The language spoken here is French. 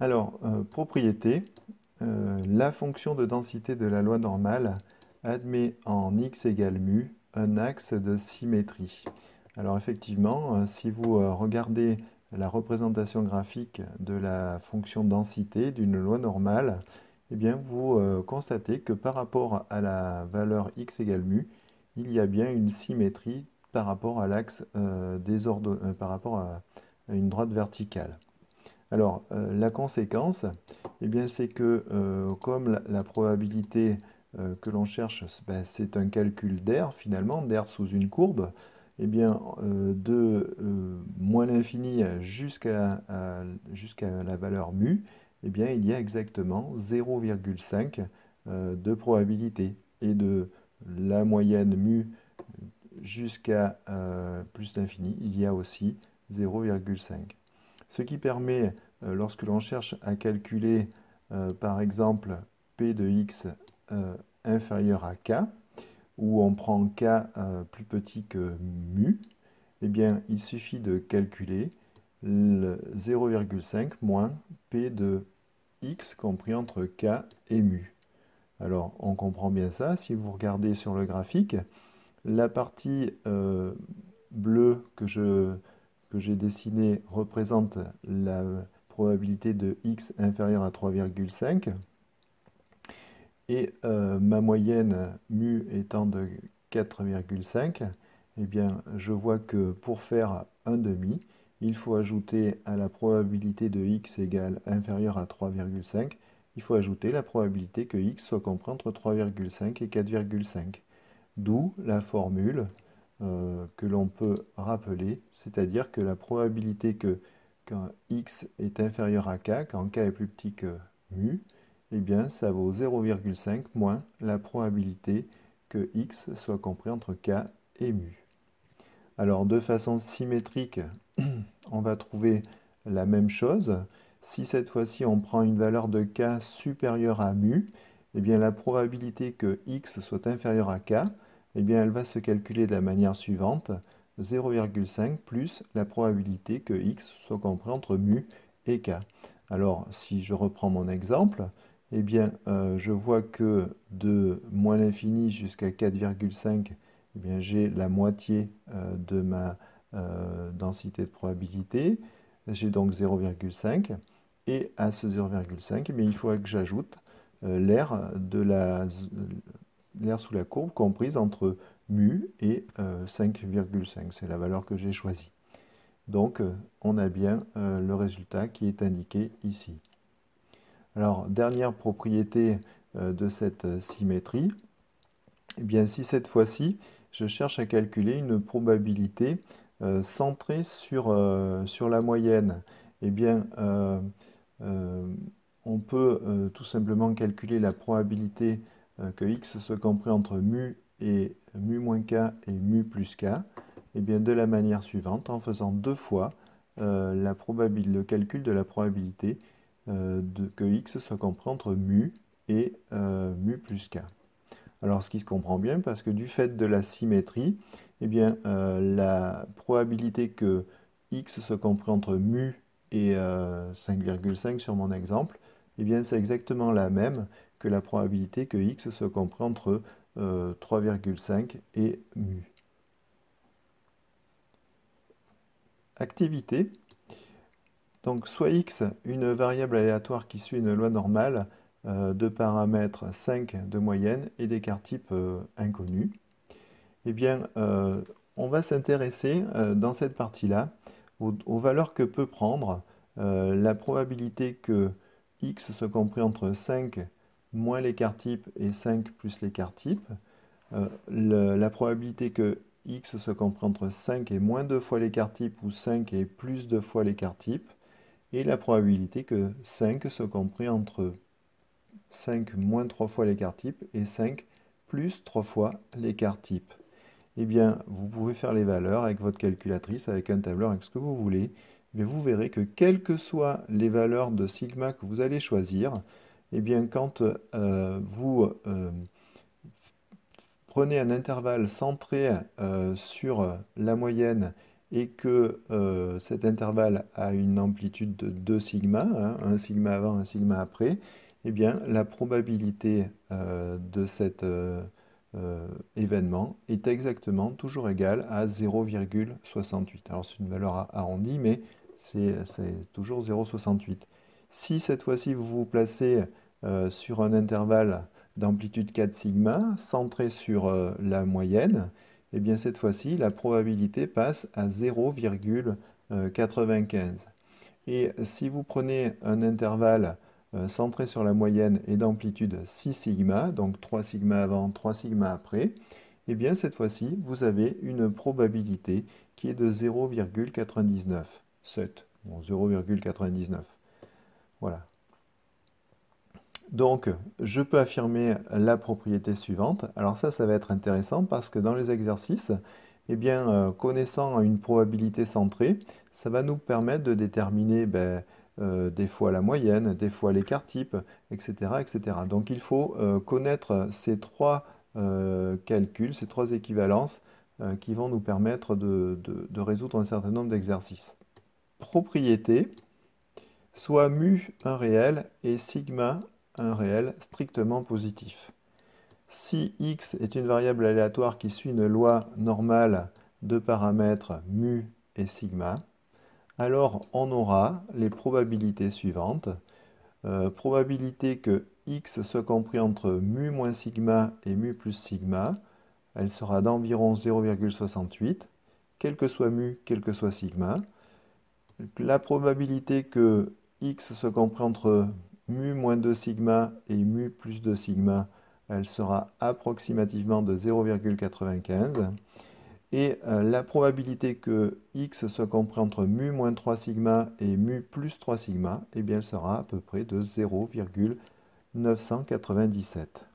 Alors, propriété, la fonction de densité de la loi normale admet en x égale mu un axe de symétrie. Alors effectivement, si vous regardez la représentation graphique de la fonction densité d'une loi normale, eh bien vous constatez que par rapport à la valeur x égale mu, il y a bien une symétrie par rapport à l'axe par rapport à une droite verticale. Alors, la conséquence, eh bien, c'est que comme la probabilité que l'on cherche, ben, c'est un calcul d'air finalement, d'air sous une courbe, eh bien, de moins l'infini jusqu'à la valeur mu, eh bien, il y a exactement 0,5 de probabilité. Et de la moyenne mu jusqu'à plus l'infini, il y a aussi 0,5. Ce qui permet, lorsque l'on cherche à calculer, par exemple, P de x inférieur à k, où on prend k plus petit que mu, eh bien, il suffit de calculer le 0,5 moins P de x compris entre k et mu. Alors, on comprend bien ça. Si vous regardez sur le graphique, la partie bleue que j'ai dessinée représente la probabilité de x inférieure à 3,5 et ma moyenne mu étant de 4,5, eh bien je vois que pour faire un demi, il faut ajouter à la probabilité de x égale inférieure à 3,5, il faut ajouter la probabilité que x soit compris entre 3,5 et 4,5. D'où la formule que l'on peut rappeler, c'est-à-dire que la probabilité que quand x est inférieur à k, quand k est plus petit que mu, eh bien ça vaut 0,5 moins la probabilité que x soit compris entre k et mu. Alors de façon symétrique, on va trouver la même chose. Si cette fois-ci on prend une valeur de k supérieure à mu, eh bien la probabilité que x soit inférieur à k, eh bien elle va se calculer de la manière suivante, 0,5 plus la probabilité que x soit compris entre mu et k. Alors si je reprends mon exemple, eh bien je vois que de moins l'infini jusqu'à 4,5, eh bien j'ai la moitié de ma densité de probabilité. J'ai donc 0,5. Et à ce 0,5, eh il faudrait que j'ajoute l'air sous la courbe comprise entre mu et 5,5. C'est la valeur que j'ai choisie. Donc, on a bien le résultat qui est indiqué ici. Alors, dernière propriété de cette symétrie, eh bien, si cette fois-ci, je cherche à calculer une probabilité centrée sur la moyenne, eh bien, euh, on peut tout simplement calculer la probabilité que x soit compris entre mu et mu moins k et mu plus k, eh bien, de la manière suivante, en faisant deux fois le calcul de la probabilité que x soit compris entre mu et mu plus k. Alors, ce qui se comprend bien, parce que du fait de la symétrie, eh bien, la probabilité que x soit compris entre mu et 5,5 sur mon exemple, eh bien, c'est exactement la même que la probabilité que x soit compris entre 3,5 et mu. Activité. Donc, soit x, une variable aléatoire qui suit une loi normale de paramètres 5 de moyenne et d'écart type inconnu. Eh bien, on va s'intéresser dans cette partie-là aux valeurs que peut prendre la probabilité que x soit compris entre 5 moins l'écart type et 5 plus l'écart type, la probabilité que x soit compris entre 5 et moins 2 fois l'écart type ou 5 et plus 2 fois l'écart type, et la probabilité que 5 soit compris entre 5 moins 3 fois l'écart type et 5 plus 3 fois l'écart type. Eh bien, vous pouvez faire les valeurs avec votre calculatrice, avec un tableur, avec ce que vous voulez. Mais vous verrez que quelles que soient les valeurs de sigma que vous allez choisir, eh bien, quand vous prenez un intervalle centré sur la moyenne et que cet intervalle a une amplitude de 2 sigma, hein, un sigma avant, un sigma après, eh bien la probabilité de cet événement est exactement toujours égale à 0,68. Alors c'est une valeur arrondie, mais c'est toujours 0,68. Si cette fois-ci vous vous placez sur un intervalle d'amplitude 4 sigma, centré sur la moyenne, et bien cette fois-ci, la probabilité passe à 0,95. Et si vous prenez un intervalle centré sur la moyenne et d'amplitude 6 sigma, donc 3 sigma avant, 3 sigma après, et bien cette fois-ci, vous avez une probabilité qui est de 0,99. 7, bon, 0,99. Voilà. Donc, je peux affirmer la propriété suivante. Alors ça va être intéressant parce que dans les exercices, eh bien, connaissant une probabilité centrée, ça va nous permettre de déterminer des fois la moyenne, des fois l'écart type, etc., etc. Donc il faut connaître ces trois calculs, ces trois équivalences qui vont nous permettre de résoudre un certain nombre d'exercices. Propriété, soit mu un réel et sigma un réel strictement positif. Si x est une variable aléatoire qui suit une loi normale de paramètres mu et sigma, alors on aura les probabilités suivantes. Probabilité que x soit compris entre mu moins sigma et mu plus sigma, elle sera d'environ 0,68, quel que soit mu, quel que soit sigma. La probabilité que x soit compris entre mu moins 2 sigma et mu plus 2 sigma, elle sera approximativement de 0,95. Et la probabilité que x soit compris entre mu moins 3 sigma et mu plus 3 sigma, eh bien, elle sera à peu près de 0,997.